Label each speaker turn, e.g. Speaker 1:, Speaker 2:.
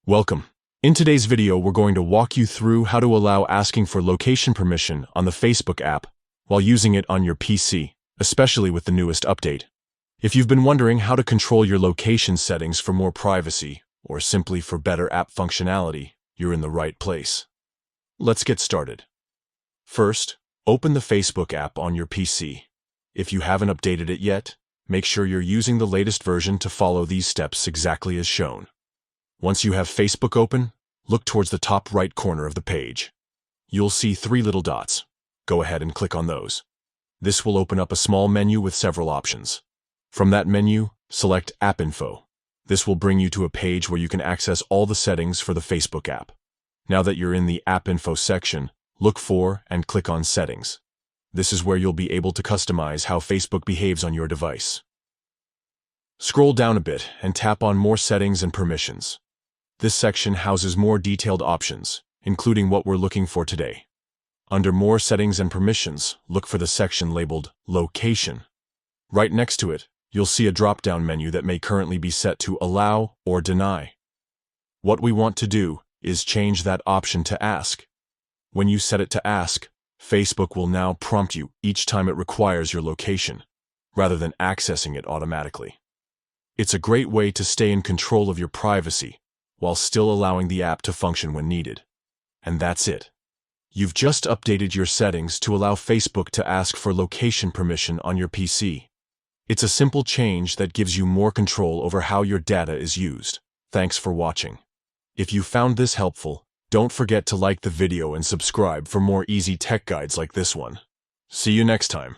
Speaker 1: Welcome. In today's video, we're going to walk you through how to allow asking for location permission on the Facebook app while using it on your PC, especially with the newest update. If you've been wondering how to control your location settings for more privacy or simply for better app functionality, you're in the right place. Let's get started. First, open the Facebook app on your PC. If you haven't updated it yet, make sure you're using the latest version to follow these steps exactly as shown. Once you have Facebook open, look towards the top right corner of the page. You'll see three little dots. Go ahead and click on those. This will open up a small menu with several options. From that menu, select App Info. This will bring you to a page where you can access all the settings for the Facebook app. Now that you're in the App Info section, look for and click on Settings. This is where you'll be able to customize how Facebook behaves on your device. Scroll down a bit and tap on More Settings and Permissions. This section houses more detailed options, including what we're looking for today. Under More Settings and Permissions, look for the section labeled Location. Right next to it, you'll see a drop-down menu that may currently be set to Allow or Deny. What we want to do is change that option to Ask. When you set it to Ask, Facebook will now prompt you each time it requires your location, rather than accessing it automatically. It's a great way to stay in control of your privacy while still allowing the app to function when needed. And that's it. You've just updated your settings to allow Facebook to ask for location permission on your PC. It's a simple change that gives you more control over how your data is used. Thanks for watching. If you found this helpful, don't forget to like the video and subscribe for more easy tech guides like this one. See you next time.